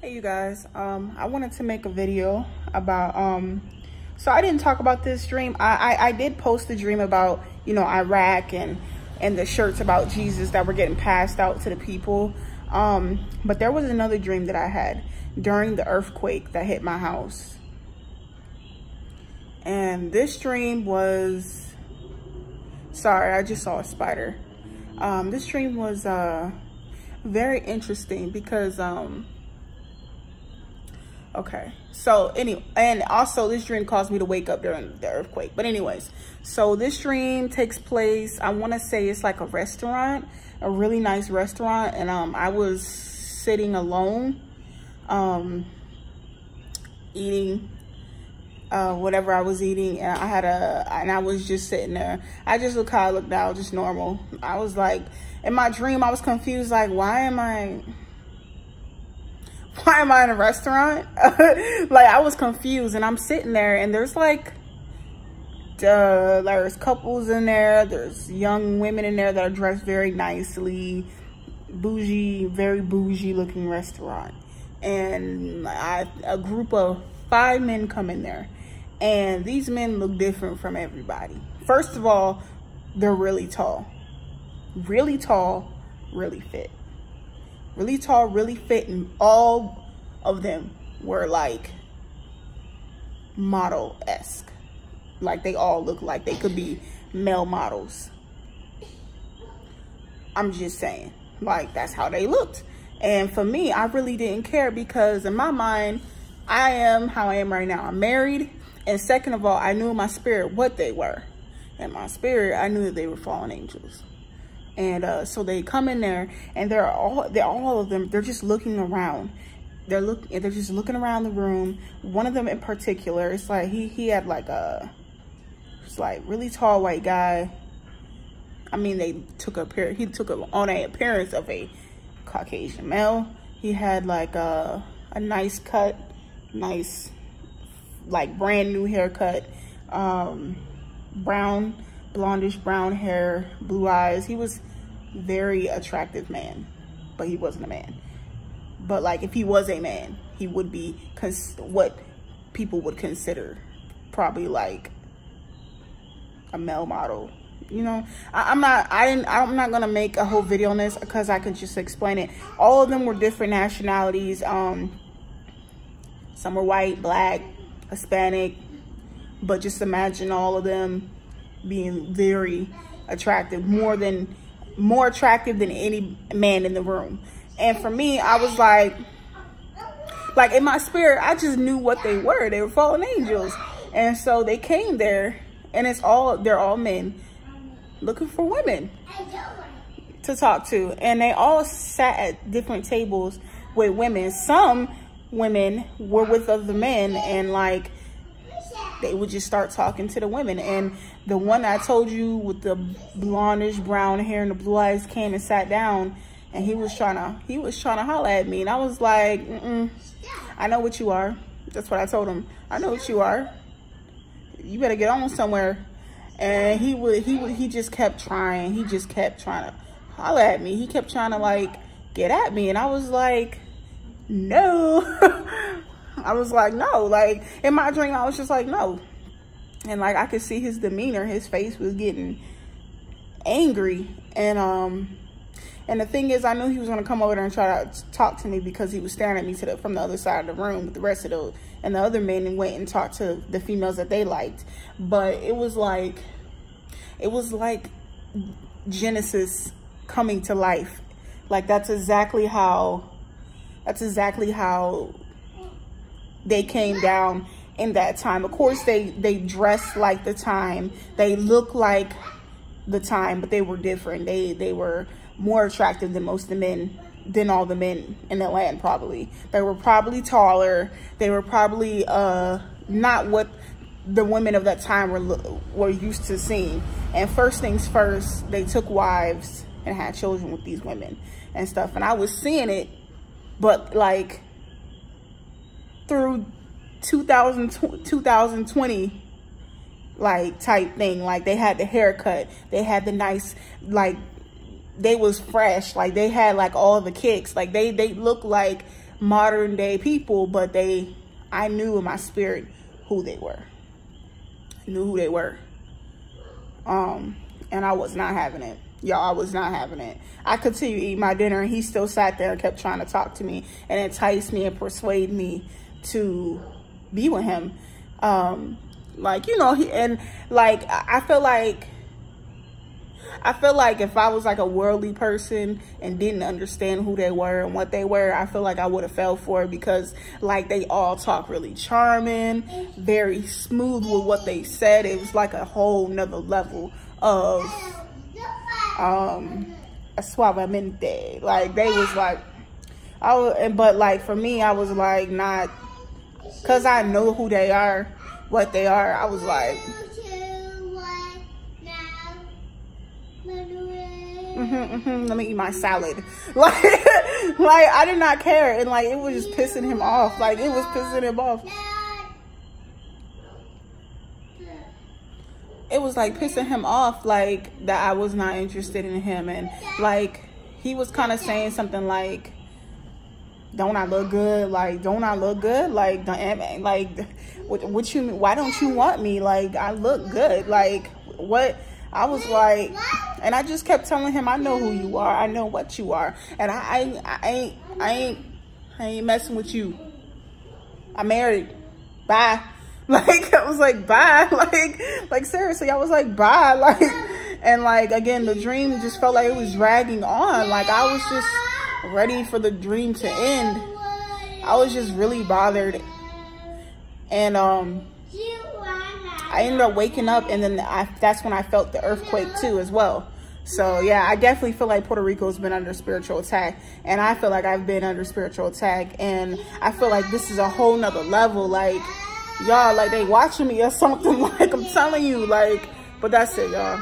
Hey you guys, I wanted to make a video about so I didn't talk about this dream. I did post a dream about, you know, Iraq and the shirts about Jesus that were getting passed out to the people, but there was another dream that I had during the earthquake that hit my house, and this dream was, sorry, I just saw a spider. This dream was very interesting because okay, so anyway, and also this dream caused me to wake up during the earthquake. But anyways, so this dream takes place, I want to say it's like a restaurant, a really nice restaurant, and I was sitting alone, eating whatever I was eating, and I was just sitting there. I just looked how I looked now, just normal. I was like, in my dream, I was confused, like, why am I in a restaurant? Like, I was confused, and I'm sitting there, and there's like, there's couples in there, there's young women in there that are dressed very nicely, bougie, very bougie looking restaurant. And a group of 5 men come in there, and these men look different from everybody. First of all, they're really tall, really fit. Really tall, really fit, and all of them were like model-esque. Like, they all look like they could be male models. I'm just saying, like, that's how they looked. And for me, I really didn't care, because in my mind, I am how I am right now. I'm married, and second of all, I knew in my spirit what they were. In my spirit, I knew that they were fallen angels. And so they come in there, and they're all of them, they're just looking around. They're just looking around the room. One of them in particular, it's like he had like it's like really tall white guy. I mean, he took on an appearance of a Caucasian male. He had like a nice cut, nice, like brand new haircut, blondish brown hair, blue eyes. He was very attractive man, but he wasn't a man. But like, if he was a man, he would be what people would consider probably like a male model. You know, I'm not gonna make a whole video on this, because I could just explain it. All of them were different nationalities. Some were white, black, Hispanic, but just imagine all of them being very attractive, more attractive than any man in the room. And for me, I was like in my spirit, I just knew what they were. They were fallen angels. And so they came there, and they're all men looking for women to talk to. And they all sat at different tables with women. Some women were with other men, and like, they would just start talking to the women. And the one I told you with the blondish brown hair and the blue eyes came and sat down, and he was trying to holler at me. And I was like, I know what you are. That's what I told him. I know what you are. You better get on somewhere. And he just kept trying. He just kept trying to holler at me. He kept trying to like get at me. And I was like, no. I was like, no. Like, in my dream, I was just like, no. And like, I could see his demeanor, his face was getting angry. And the thing is, I knew he was gonna come over there and try to talk to me, because he was staring at me from the other side of the room with the rest of those, and the other men, and went and talked to the females that they liked. But it was like Genesis coming to life. Like, that's exactly how they came down in that time. Of course, they dressed like the time, they looked like the time, but they were different. They were more attractive than all the men in the land. Probably they were probably taller. They were probably not what the women of that time were used to seeing. And first things first, they took wives and had children with these women and stuff. And I was seeing it, but like through 2020 like type thing. Like, they had the haircut, they had the nice, like, they was fresh, like they had like all the kicks, like they looked like modern day people, but I knew in my spirit who they were. I knew who they were. And I was not having it. Y'all, I was not having it. I continued to eat my dinner, and he still sat there and kept trying to talk to me and entice me and persuade me to be with him. Like, you know, I feel like if I was like a worldly person and didn't understand who they were and what they were, I feel like I would have fell for it, because like they all talk really charming, very smooth with what they said. It was like a whole nother level of suavemente. Like they was like, but like for me, I was like not, because I know who they are, what they are. I was like, let me eat my salad. Like I did not care, and like it was just pissing him off. Like it was pissing him off. It was like pissing him off, like that I was not interested in him. And like he was kind of saying something like, don't I look good? Like, don't I look good? Like what you mean? Why don't you want me? Like, I look good. Like, what? I was like, and I just kept telling him, I know who you are. I know what you are. And I ain't messing with you. I'm married. Bye. Like, I was like, bye. Like seriously, I was like, bye. Like, and like, again, the dream just felt like it was dragging on. Like, I was just ready for the dream to end. I was just really bothered. And I ended up waking up, and then that's when I felt the earthquake too as well. So yeah, I definitely feel like Puerto Rico's been under spiritual attack, and I feel like I've been under spiritual attack, and I feel like this is a whole nother level. Like, y'all, like they watching me or something. Like, I'm telling you, like, but that's it, y'all.